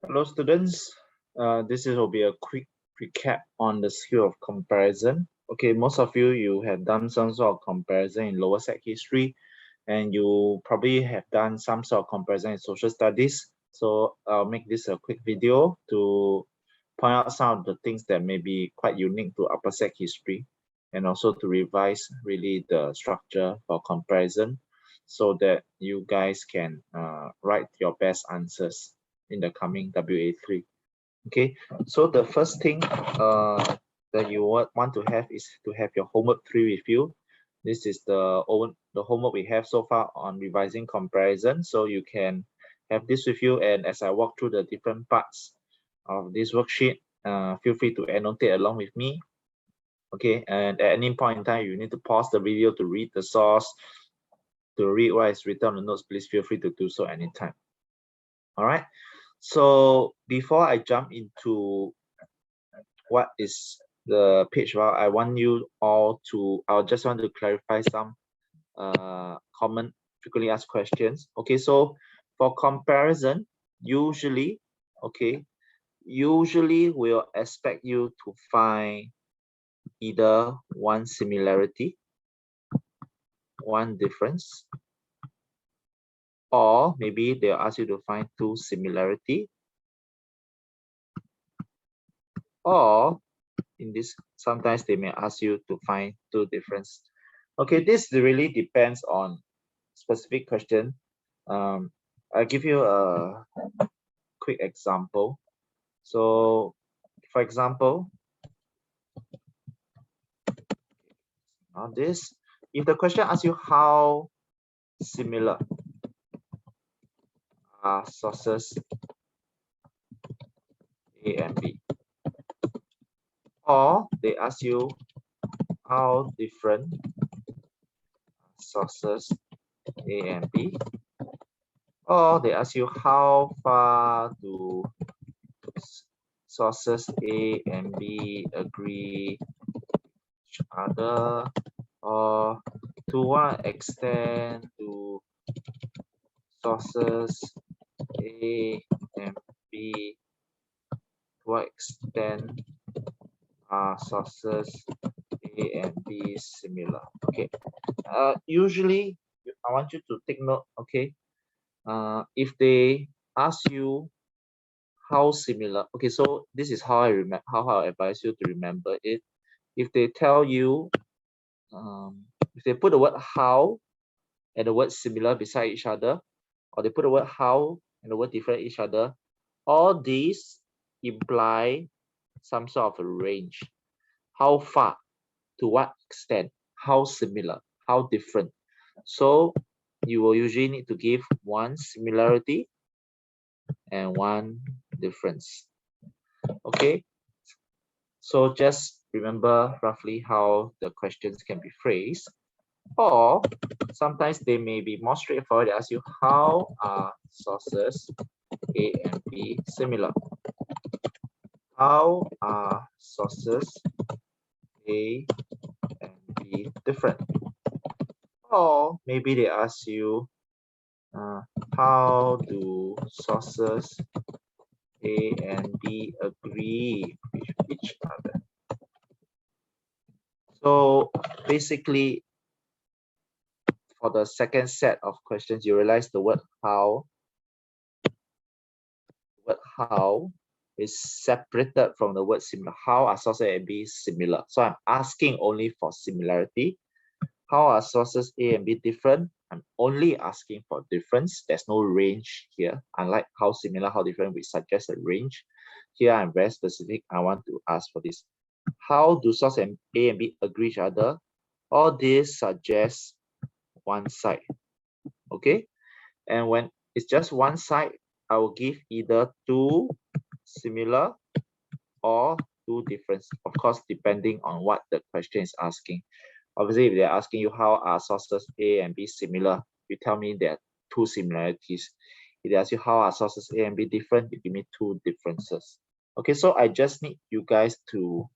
Hello students, this will be a quick recap on the skill of comparison. Okay, most of you have done some sort of comparison in lower sec history, and you probably have done some sort of comparison in social studies. So I'll make this a quick video to point out some of the things that may be quite unique to upper sec history, and also to revise really the structure for comparison so that you guys can write your best answers in the coming WA3. Okay, so the first thing that you want to have is to have your homework 3 with you. This is the homework we have so far on revising comparison. So you can have this with you, and as I walk through the different parts of this worksheet, feel free to annotate along with me. Okay, and at any point in time, you need to pause the video to read the source, to read what is written on the notes. Please feel free to do so anytime. All right. So before I jump into what is the page about, I want you all to, I just want to clarify some common frequently asked questions. Okay, so for comparison, usually we'll expect you to find either one similarity, one difference, or maybe they'll ask you to find two similarity, or in this, sometimes they may ask you to find two difference. Okay, this really depends on specific question. I'll give you a quick example. So, for example, on this, if the question asks you how similar are sources A and B, or they ask you how different sources A and B, or they ask you how far do sources A and B agree each other, or to what extent do sources A and B, to what extent are sources A and B similar? Okay, usually I want you to take note. Okay, if they ask you how similar, okay, so this is how I advise you to remember it. If they tell you, if they put the word how and the word similar beside each other, or they put the word how and the word different each other, all these imply some sort of a range. How far, to what extent, how similar, how different. So you will usually need to give one similarity and one difference. Okay, so just remember roughly how the questions can be phrased. Or sometimes they may be more straightforward. They ask you, how are sources A and B similar? How are sources A and B different? Or maybe they ask you, how do sources A and B agree with each other? So basically, for the second set of questions, you realize the word how is separated from the word similar. How are sources A and B similar? So I'm asking only for similarity. How are sources A and B different? I'm only asking for difference. There's no range here. Unlike how similar, how different, which suggests a range. Here I'm very specific. I want to ask for this. How do sources A and B agree each other? All this suggests one side. Okay? And when it's just one side, I will give either two similar or two different, of course, depending on what the question is asking. Obviously, if they're asking you how are sources A and B similar, you tell me there are two similarities. If they ask you how are sources A and B different, you give me two differences. Okay, so I just need you guys to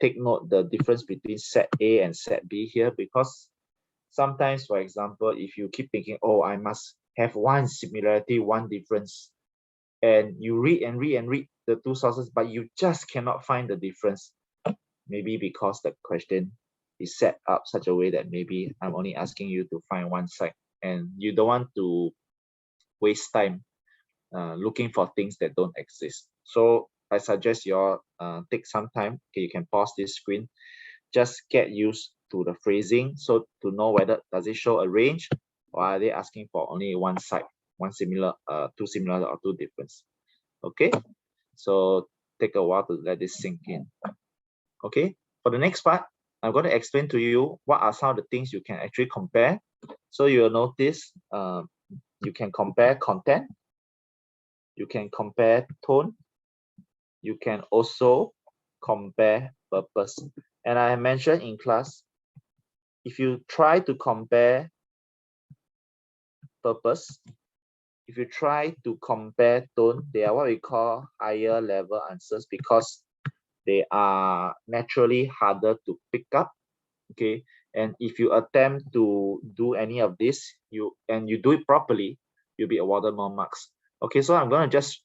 take note the difference between set A and set B here, because sometimes, for example, if you keep thinking, oh, I must have one similarity, one difference, and you read and read and read the two sources, but you just cannot find the difference. Maybe because the question is set up such a way that maybe I'm only asking you to find one side, and you don't want to waste time looking for things that don't exist. So I suggest you all take some time. Okay, you can pause this screen. Just get used to the phrasing, so to know whether does it show a range, or are they asking for only one side, one similar, two similar or two difference. Okay, so take a while to let this sink in. Okay, for the next part, I'm going to explain to you what are some of the things you can actually compare. So you'll notice you can compare content, you can compare tone, you can also compare purpose. And I mentioned in class, if you try to compare purpose, if you try to compare tone, they are what we call higher level answers because they are naturally harder to pick up. Okay, and if you attempt to do any of this, you do it properly, you'll be awarded more marks. Okay, so I'm going to just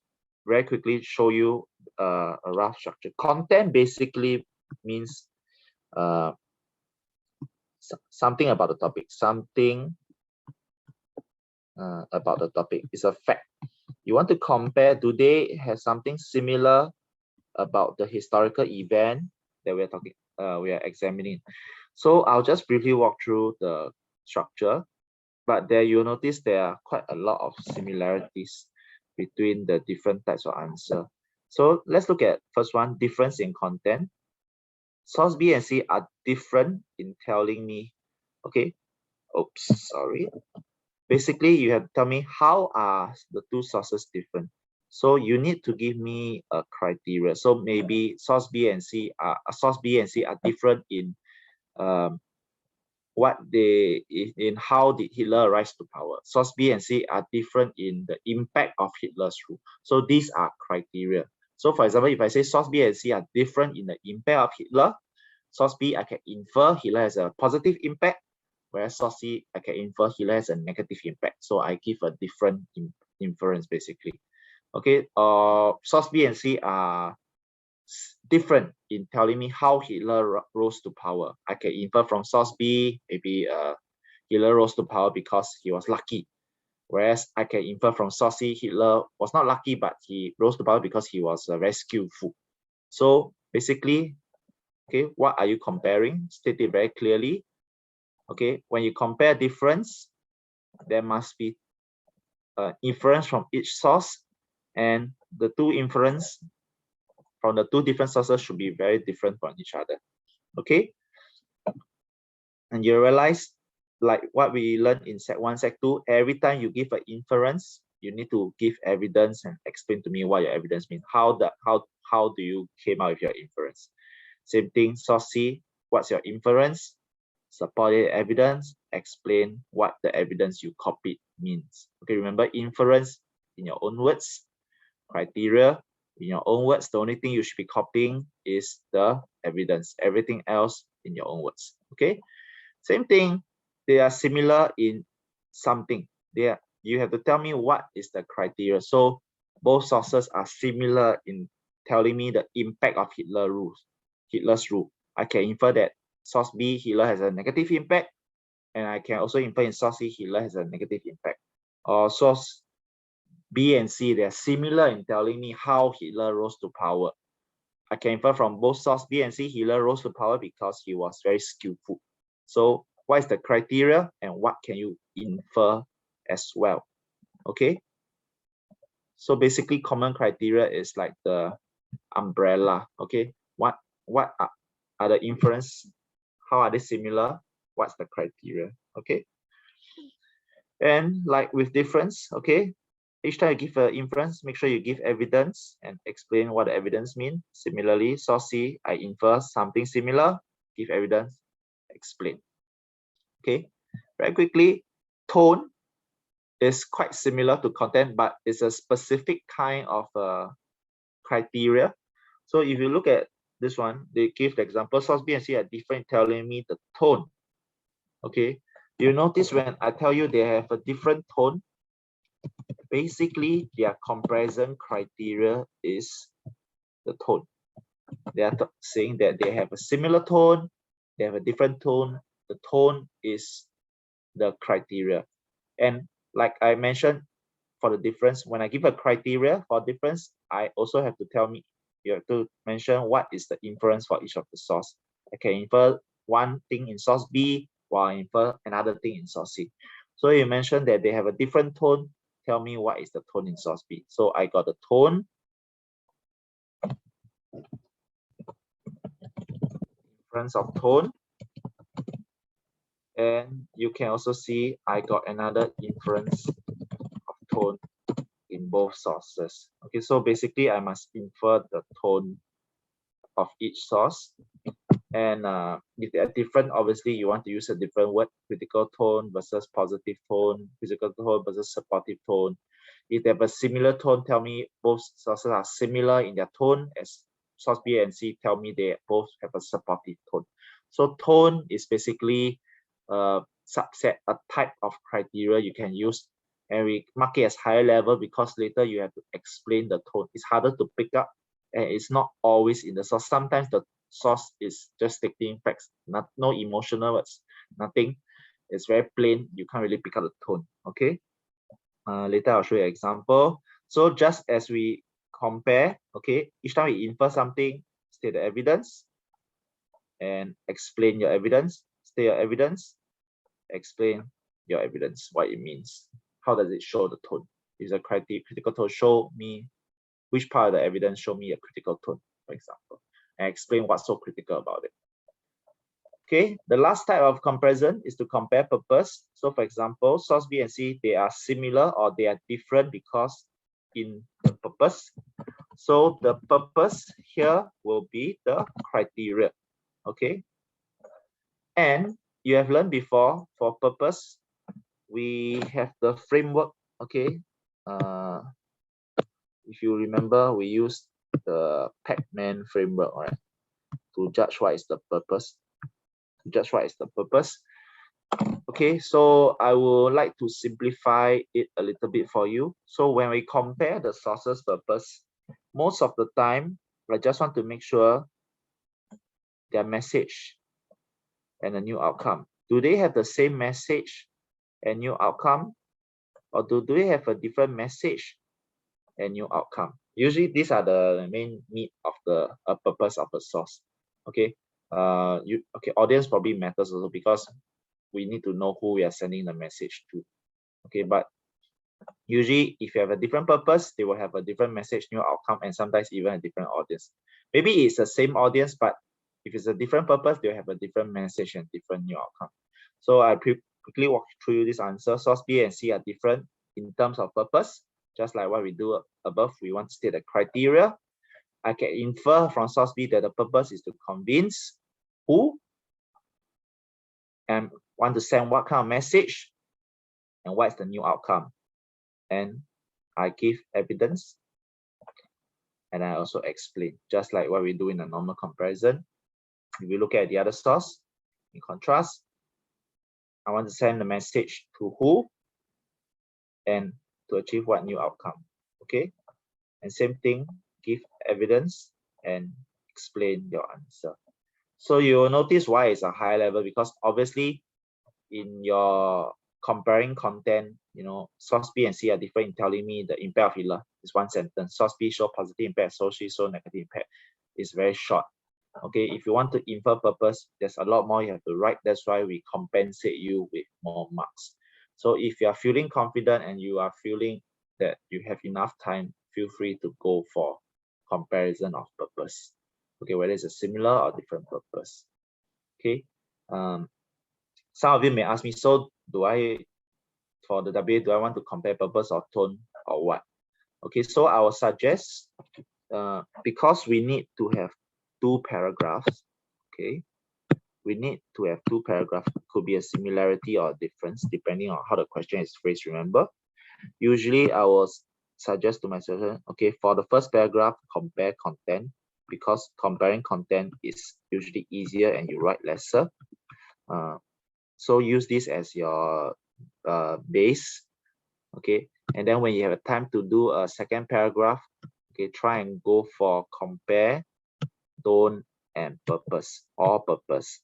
very quickly show you a rough structure. Content basically means something about the topic, something about the topic. It's a fact. You want to compare, do they have something similar about the historical event that we are examining? So I'll just briefly walk through the structure, but there you'll notice there are quite a lot of similarities between the different types of answer. So let's look at first one, difference in content. Source B and C are different in telling me, okay, oops, sorry. Basically, you have to tell me how are the two sources different. So you need to give me a criteria. So maybe source B and C are different in in how did Hitler rise to power. Source B and C are different in the impact of Hitler's rule. So these are criteria. So for example, if I say source B and C are different in the impact of Hitler, source B I can infer Hitler has a positive impact, whereas source C I can infer Hitler has a negative impact. So I give a different inference basically. Okay, source B and C are different in telling me how Hitler rose to power. I can infer from source B, maybe Hitler rose to power because he was lucky. Whereas I can infer from source C, Hitler was not lucky, but he rose to power because he was very skillful. So basically, okay, what are you comparing? State it very clearly. Okay, when you compare difference, there must be inference from each source, and the two inference from the two different sources should be very different from each other. Okay, and you realize, like what we learned in Sec 1, Sec 2, every time you give an inference, you need to give evidence and explain to me what your evidence means. How do you came out with your inference? Same thing, source C, what's your inference? Supported evidence, explain what the evidence you copied means. Okay, remember inference in your own words, criteria in your own words. The only thing you should be copying is the evidence. Everything else in your own words. Okay, same thing. They are similar in something. You have to tell me what is the criteria. So both sources are similar in telling me the impact of Hitler's rule. I can infer that source B, Hitler has a negative impact, and I can also infer in source C, Hitler has a negative impact. Or source B and C, they are similar in telling me how Hitler rose to power. I can infer from both source B and C, Hitler rose to power because he was very skillful. So what is the criteria and what can you infer as well? Okay. So basically common criteria is like the umbrella. Okay. What are the inference? How are they similar? What's the criteria? Okay. And like with difference, okay, each time you give an inference, make sure you give evidence and explain what the evidence means. Similarly, source C, I infer something similar, give evidence, explain. Okay, very quickly, tone is quite similar to content, but it's a specific kind of criteria. So if you look at this one, they give the example, source B and C are different, telling me the tone. Okay, you notice when I tell you they have a different tone, basically their comparison criteria is the tone. They are saying that they have a similar tone, they have a different tone. The tone is the criteria. And like I mentioned, for the difference, when I give a criteria for difference, I also have to you have to mention what is the inference for each of the source. I can infer one thing in source B while I infer another thing in source C. So you mentioned that they have a different tone. Tell me what is the tone in source B. So I got the tone, inference of tone. And you can also see I got another inference of tone in both sources. Okay, so basically I must infer the tone of each source. And if they are different, obviously you want to use a different word: critical tone versus positive tone, physical tone versus supportive tone. If they have a similar tone, tell me both sources are similar in their tone, as source B and C tell me they both have a supportive tone. So tone is basically a subset, a type of criteria you can use, and we mark it as higher level because later you have to explain the tone. It's harder to pick up, and it's not always in the source. Sometimes the source is just stating facts, no emotional words, nothing. It's very plain. You can't really pick up the tone. Okay. Later I'll show you an example. So just as we compare, okay, each time we infer something, state the evidence and explain your evidence. State your evidence, explain your evidence, what it means. How does it show the tone? Is a critical tone show me which part of the evidence show me a critical tone, for example, and explain what's so critical about it. Okay, the last type of comparison is to compare purpose. So for example, source B and C, they are similar or they are different because in the purpose. So the purpose here will be the criteria. Okay, and you have learned before, for purpose, we have the framework. Okay, if you remember, we used the Pac-Man framework, right, to judge what is the purpose. Okay, so I would like to simplify it a little bit for you. So when we compare the sources purpose, most of the time, I just want to make sure their message and a new outcome. Do they have the same message and new outcome? Or do they have a different message and new outcome? Usually these are the main need of the purpose of the source. Okay. Audience probably matters also because we need to know who we are sending the message to. Okay, but usually if you have a different purpose, they will have a different message, new outcome, and sometimes even a different audience. Maybe it's the same audience, but if it's a different purpose, they'll have a different message and different new outcome. So I quickly walk through this answer. Source B and C are different in terms of purpose, just like what we do above. We want to state the criteria. I can infer from source B that the purpose is to convince who and want to send what kind of message and what is the new outcome. And I give evidence and I also explain, just like what we do in a normal comparison. If we look at the other source, in contrast, I want to send the message to who and to achieve what new outcome. Okay, and same thing, give evidence and explain your answer. So you will notice why it's a high level, because obviously in your comparing content, source B and C are different in telling me the impact of Hitler is one sentence. Source B show positive impact, source C show negative impact. It's very short. Okay, if you want to infer purpose, there's a lot more you have to write. That's why we compensate you with more marks. So if you are feeling confident and you are feeling that you have enough time, feel free to go for comparison of purpose. Okay, whether it's a similar or different purpose. Okay, some of you may ask me, so for the WA, do I want to compare purpose or tone or what? Okay, so I will suggest, because we need to have 2 paragraphs, okay, we need to have 2 paragraphs. It could be a similarity or a difference depending on how the question is phrased, remember. Usually I will suggest to my student, okay, for the first paragraph, compare content, because comparing content is usually easier and you write lesser. So use this as your base. Okay, and then when you have a time to do a second paragraph, okay, try and go for compare, tone, and purpose, or purpose,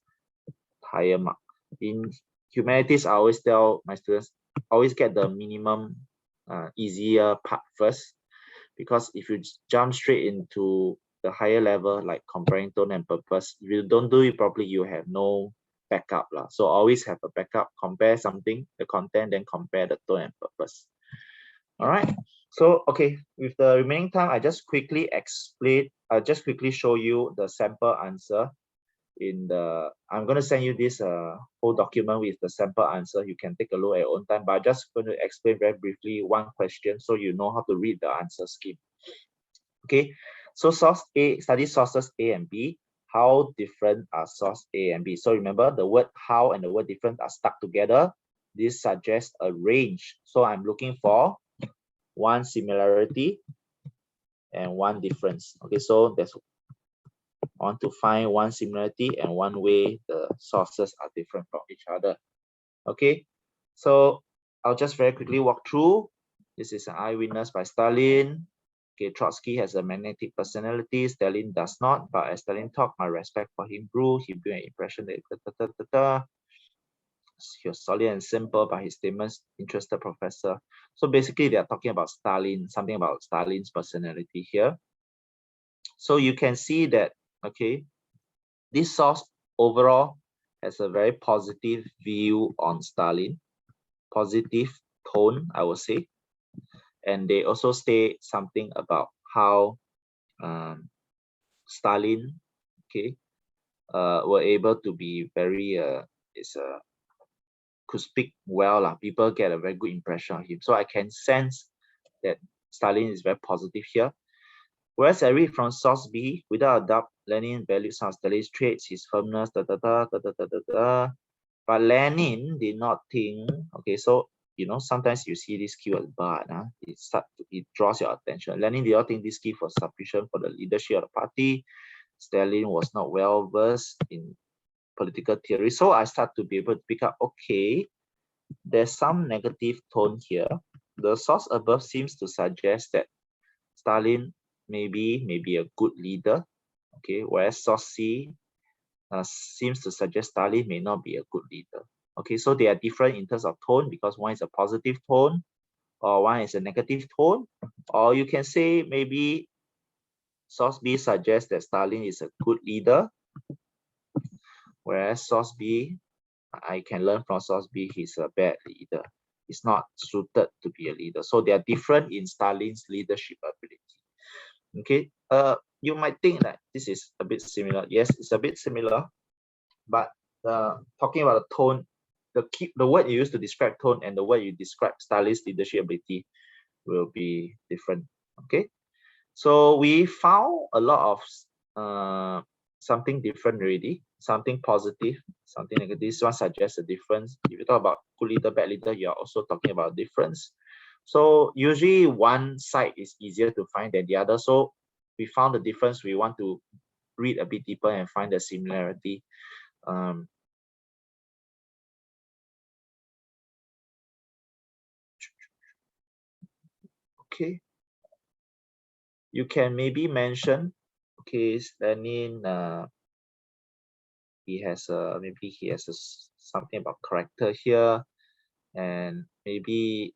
higher mark. In humanities, I always tell my students, always get the minimum easier part first, because if you jump straight into the higher level, like comparing tone and purpose, if you don't do it properly, you have no backup lah. So always have a backup, compare something, the content, then compare the tone and purpose. All right, so okay, with the remaining time, I just quickly explain, just quickly show you the sample answer. I'm going to send you this whole document with the sample answer. You can take a look at your own time, but I'm just going to explain very briefly one question so you know how to read the answer scheme. Okay, so source A, study sources A and B. How different are source A and B? So remember, the word how and the word different are stuck together. This suggests a range. So I'm looking for one similarity and one difference. Okay, so I want to find one similarity and one way the sources are different from each other. Okay, so I'll just very quickly walk through. This is an eyewitness by Stalin. Okay, Trotsky has a magnetic personality. Stalin does not, but as Stalin talked, my respect for him grew. He built an impression that he was solid and simple, but his statements interested professor. So basically, they are talking about Stalin, something about Stalin's personality here. So you can see that, okay, this source overall has a very positive view on Stalin, positive tone, I would say. And they also say something about how Stalin, okay, were able to be very, could speak well. People get a very good impression of him. So I can sense that Stalin is very positive here. Whereas I read from source B, without a doubt, Lenin valued some of Stalin's traits, his firmness, But Lenin did not think, okay, so, sometimes you see this keyword, but it draws your attention. Lenin did not think this gift was sufficient for the leadership of the party. Stalin was not well versed in political theory. So I start to be able to pick up, okay, there's some negative tone here. The source above seems to suggest that Stalin may be a good leader, okay, whereas source C seems to suggest Stalin may not be a good leader. Okay, so they are different in terms of tone, because one is a positive tone or one is a negative tone. Or you can say maybe source B suggests that Stalin is a good leader, whereas source B, I can learn from source B, he's a bad leader. He's not suited to be a leader. So they are different in Stalin's leadership ability. Okay, you might think that this is a bit similar. Yes, it's a bit similar, but talking about the tone, the word you use to describe tone and the word you describe Stalin's leadership ability will be different. Okay, so we found a lot of something different already, something positive, something negative. This one suggests a difference. If you talk about good leader, bad leader, you are also talking about difference. So usually one side is easier to find than the other. So we found the difference. We want to read a bit deeper and find the similarity. Okay, you can maybe mention, okay, Lenin, maybe he has something about character here, and maybe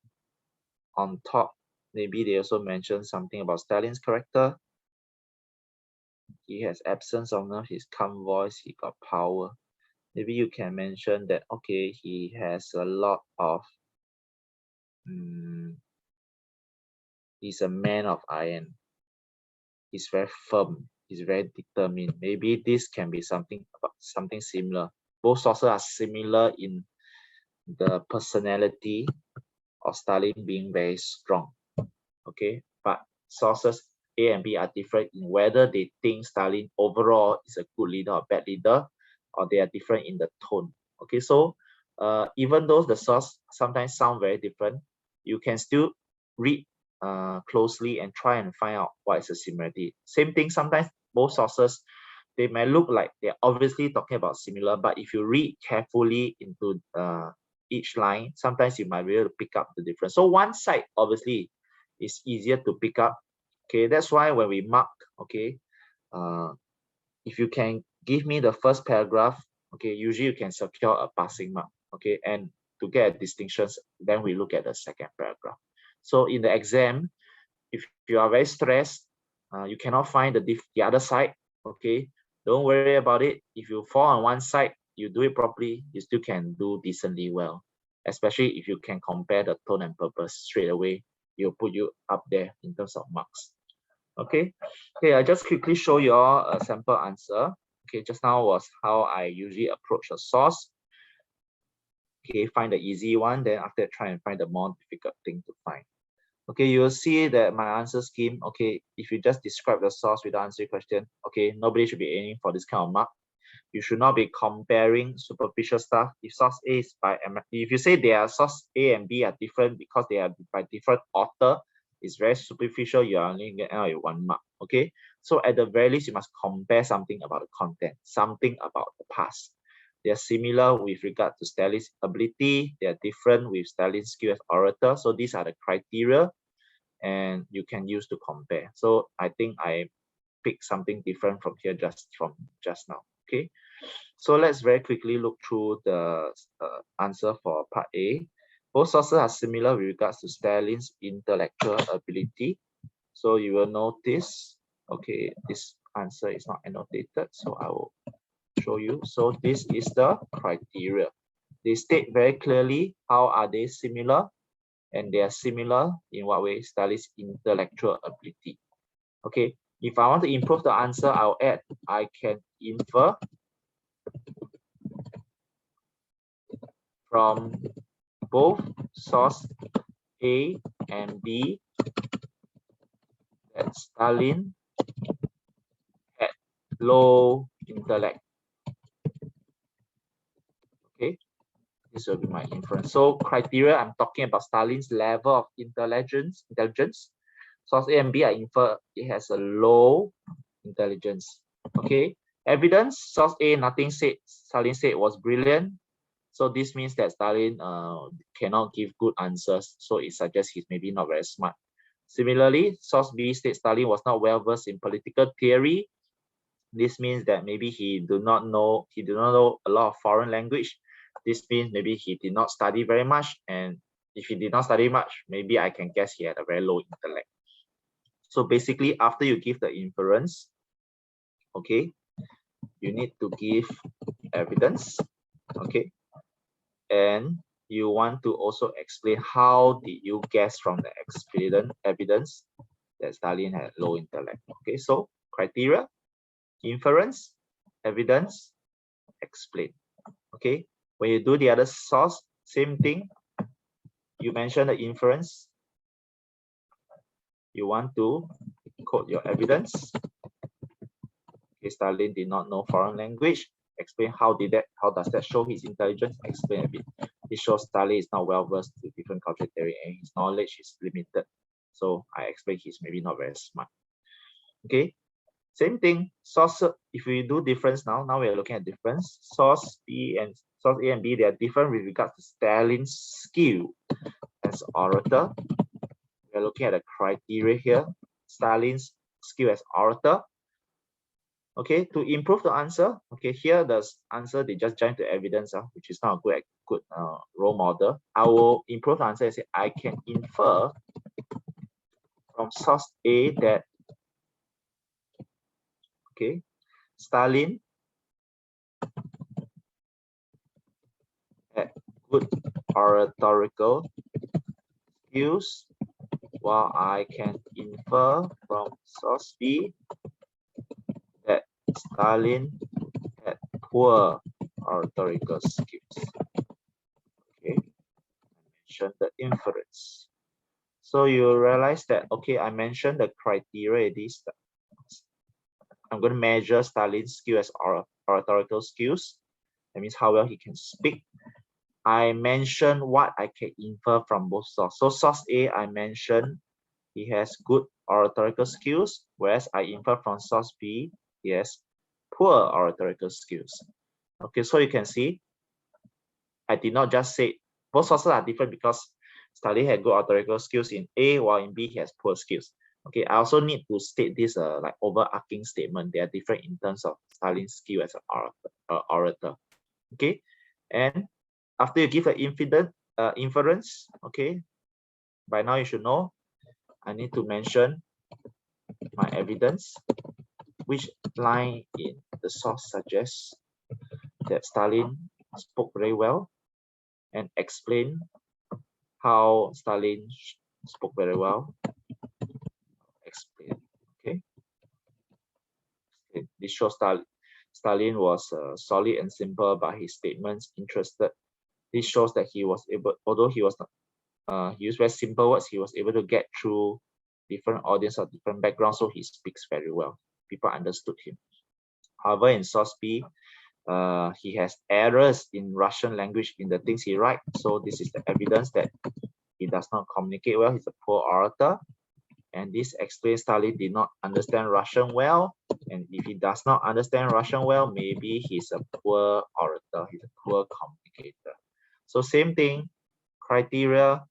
on top, maybe they also mention something about Stalin's character. He has absence of nerve, his calm voice, he got power. Maybe you can mention that, okay, he has a lot of, he's a man of iron. He's very firm. He's very determined. Maybe this can be something similar. Both sources are similar in the personality of Stalin being very strong. Okay, but sources A and B are different in whether they think Stalin overall is a good leader or bad leader, or they are different in the tone. Okay, so even though the source sometimes sound very different, you can still read closely and try and find out what is the similarity. Same thing, sometimes both sources, they may look like they're obviously talking about similar, but if you read carefully into each line, sometimes you might be able to pick up the difference. So one side obviously is easier to pick up. Okay, that's why when we mark, okay, if you can give me the first paragraph, okay, usually you can secure a passing mark. Okay, and to get distinctions, then we look at the second paragraph. So in the exam, if you are very stressed, you cannot find the other side. Okay, don't worry about it. If you fall on one side, you do it properly, you still can do decently well. Especially if you can compare the tone and purpose straight away, it'll put you up there in terms of marks. Okay, I just quickly show you all a sample answer. Okay, just now was how I usually approach a source. Okay, find the easy one, then after that try and find the more difficult thing to find. Okay, you'll see that my answer scheme, okay, if you just describe the source without answering question, okay, nobody should be aiming for this kind of mark. You should not be comparing superficial stuff. If source A is by, if you say they are source A and B are different because they are by different author, it's very superficial, you are only getting out 1 mark. Okay, so at the very least, you must compare something about the content, something about the past. They are similar with regard to Stalin's ability. They are different with Stalin's skill as orator. So these are the criteria, and you can use to compare. So I think I picked something different from here just now. Okay, so let's very quickly look through the answer for part A. Both sources are similar with regards to Stalin's intellectual ability. So you will notice, okay, this answer is not annotated, so I will show you. So this is the criteria. They state very clearly how are they similar, and they are similar in what way? Stalin's intellectual ability. Okay, if I want to improve the answer, I'll add, I can infer from both source A and B that Stalin had low intellect. Okay, this will be my inference. So criteria, I'm talking about Stalin's level of intelligence. Source A and B, I infer it has a low intelligence. Okay, evidence, source A, nothing said. Stalin said was brilliant. So this means that Stalin cannot give good answers. So it suggests he's maybe not very smart. Similarly, source B states Stalin was not well versed in political theory. This means that maybe he did not know a lot of foreign language. This means maybe he did not study very much. And if he did not study much, maybe I can guess he had a very low intellect. So basically, after you give the inference, okay, you need to give evidence, okay, and you want to also explain how did you guess from the evidence that Stalin had low intellect. Okay, so criteria, inference, evidence, explain. Okay, when you do the other source, same thing. You mention the inference. You want to quote your evidence. Okay, Stalin did not know foreign language. Explain how does that show his intelligence? Explain a bit. It shows Stalin is not well versed with different cultural theory and his knowledge is limited. So I explain he's maybe not very smart. Okay, same thing. Source, if we do difference now we are looking at difference. Source A and B, they are different with regards to Stalin's skill as orator. We are looking at the criteria here. Stalin's skill as orator. Okay, to improve the answer, okay, here the answer, they just jump to evidence, which is not a good role model. I will improve the answer and say, I can infer from source A that, okay, Stalin had good oratorical skills, while I can infer from source B that Stalin had poor oratorical skills. Okay, I mentioned the inference. So you realize that, okay, I mentioned the criteria. I'm going to measure Stalin's skill as oratorical skills. That means how well he can speak. I mentioned what I can infer from both sources. So source A, I mentioned he has good oratorical skills, whereas I infer from source B, he has poor oratorical skills. Okay, so you can see, I did not just say Both sources are different because Stalin had good oratorical skills in A, while in B he has poor skills. Okay, I also need to state this like overarching statement. They are different in terms of Stalin's skill as an orator. Okay, and after you give an inference, okay, by now you should know I need to mention my evidence, which line in the source suggests that Stalin spoke very well, and explain how Stalin spoke very well. Explain. Okay. This shows Stalin was solid and simple, but his statements interested. This shows that he was able, although he was not, he used very simple words, he was able to get through different audience of different backgrounds, so he speaks very well. People understood him. However, in source B, he has errors in Russian language in the things he writes. So this is the evidence that he does not communicate well. He's a poor orator. And this explains Stalin did not understand Russian well. And if he does not understand Russian well, maybe he's a poor orator. He's a poor communicator. So same thing, criteria,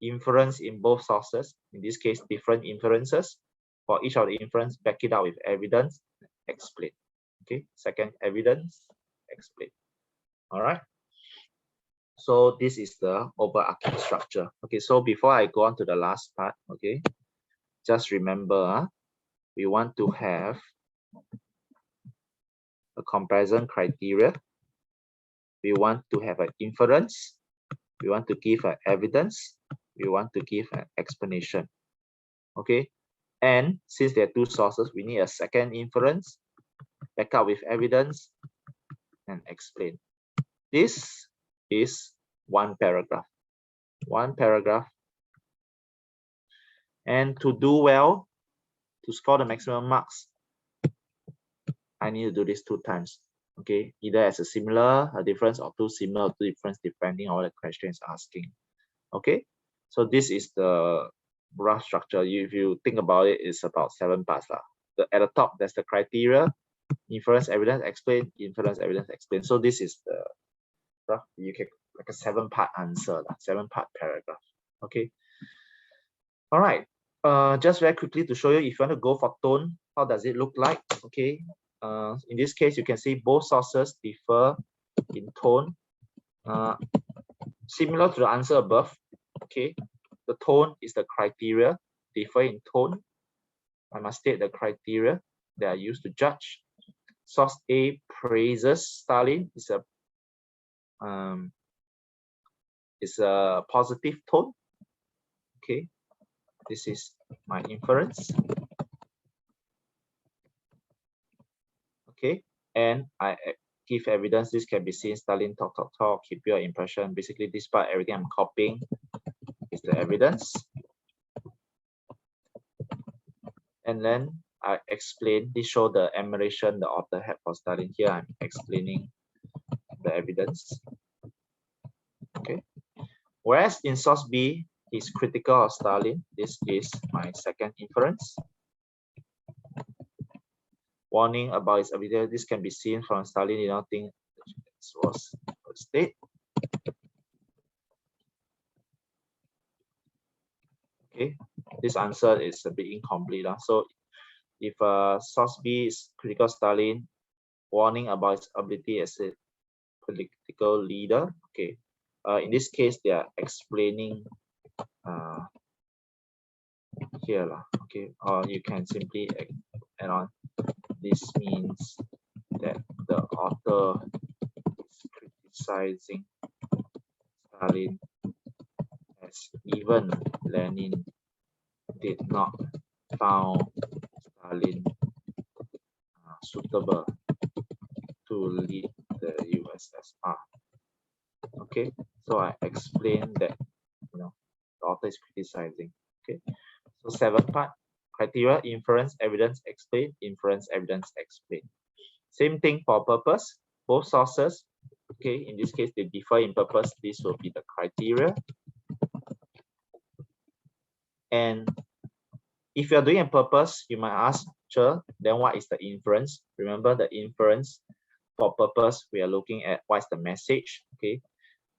inference in both sources. In this case, different inferences. For each of the inference, back it up with evidence, explain. Okay, second, evidence, explain. All right. So this is the overarching structure. Okay, so before I go on to the last part, okay, just remember, we want to have a comparison criteria. We want to have an inference. We want to give an evidence. We want to give an explanation. Okay, and since there are two sources, we need a second inference, back up with evidence, and explain. This is one paragraph. One paragraph. And to do well, to score the maximum marks, I need to do this 2 times. Okay, either as a similar, a difference, or two similar, two difference, depending on what the question is asking. Okay, so this is the rough structure. If you think about it, it's about 7 parts. At the top, there's the criteria, inference, evidence, explain, inference, evidence, explain. So this is the rough, you can like a 7-part answer, 7-part paragraph. Okay. All right. Just very quickly to show you, if you want to go for tone, how does it look like? Okay. In this case, you can see both sources differ in tone. Similar to the answer above. Okay. The tone is the criteria, differ in tone. I must state the criteria that are used to judge. Source A praises Stalin, is a positive tone. Okay, this is my inference. Okay, and I give evidence. This can be seen. Stalin talk, keep your impression. Basically, this part, everything I'm copying is the evidence. And then I explain, this show the admiration the author had for Stalin. Here I'm explaining the evidence. Okay. Whereas in source B, he's critical of Stalin. This is my second inference. Warning about his ability. This can be seen from Stalin did not think this was a state. Okay, this answer is a bit incomplete. So if source B is critical of Stalin, warning about his ability as a political leader. Okay, in this case, they are explaining here. Okay, or you can simply add on. This means that the author is criticizing Stalin as even Lenin did not found Stalin suitable to lead the USSR. Okay, so I explained that the author is criticizing. Okay, so 7-part criteria, inference, evidence, explain, inference, evidence, explain. Same thing for purpose, both sources. Okay, in this case, they differ in purpose. This will be the criteria. And if you're doing a purpose, you might ask, sure, then what is the inference? Remember the inference for purpose, we are looking at what's the message. Okay,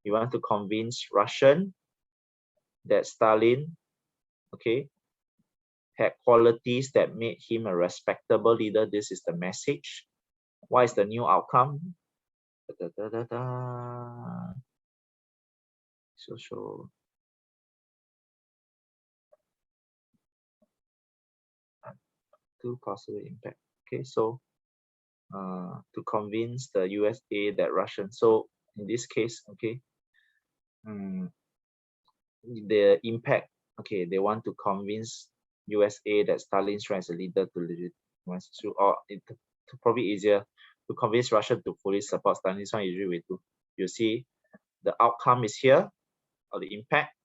You want to convince Russian that Stalin, okay, had qualities that made him a respectable leader. This is the message. What is the new outcome? Social to possible impact. Okay, so to convince the USA that Russian. So in this case, okay, the impact. Okay, they want to convince USA that Stalin as a leader to legitimize, or to probably easier to convince Russia to fully support Stalin. This one usually we do. You see, the outcome is here, or the impact,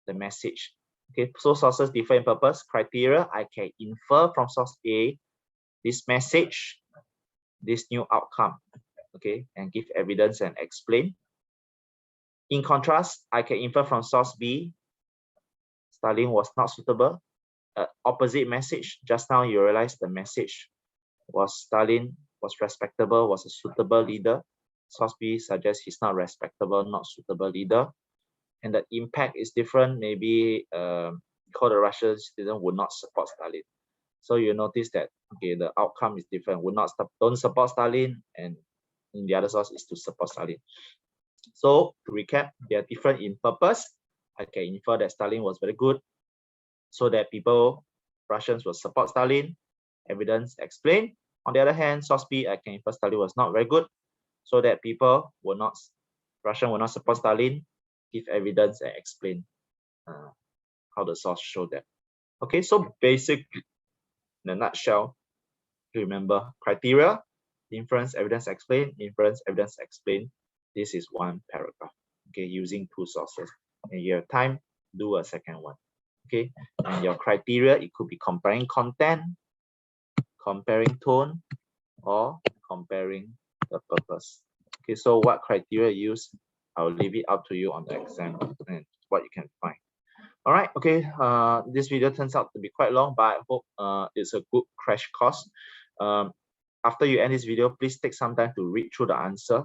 the message. Okay, so sources differ in purpose. Criteria, I can infer from source A this message, this new outcome, okay, and give evidence and explain. In contrast, I can infer from source B, Stalin was not suitable. Opposite message, just now you realize the message was Stalin was respectable, was a suitable leader. Source B suggests he's not respectable, not suitable leader. And the impact is different. Maybe because the Russian citizen would not support Stalin. So you notice that, okay, the outcome is different. Would not don't support Stalin, and in the other source is to support Stalin. So to recap, they are different in purpose. I can infer that Stalin was very good, so that Russians will support Stalin. Evidence explained. On the other hand, source B, I can infer Stalin was not very good, so that Russian will not support Stalin. Give evidence and explain how the source showed that. Okay, so basically, in a nutshell, remember criteria, inference, evidence explained, inference, evidence explained. This is one paragraph, okay, using two sources. And you have time, do a second one, okay? And your criteria, it could be comparing content, comparing tone, or comparing the purpose. Okay, so what criteria use, I'll leave it up to you on the exam and what you can find. All right, okay, this video turns out to be quite long, but I hope it's a good crash course. After you end this video, please take some time to read through the answer,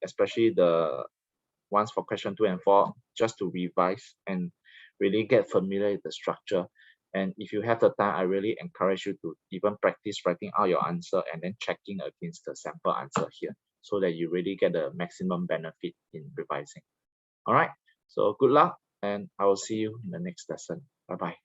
especially the ones for question 2 and 4, just to revise and really get familiar with the structure. And if you have the time, I really encourage you to even practice writing out your answer and then checking against the sample answer here, so that you really get the maximum benefit in revising. All right, so good luck, and I will see you in the next lesson. Bye-bye.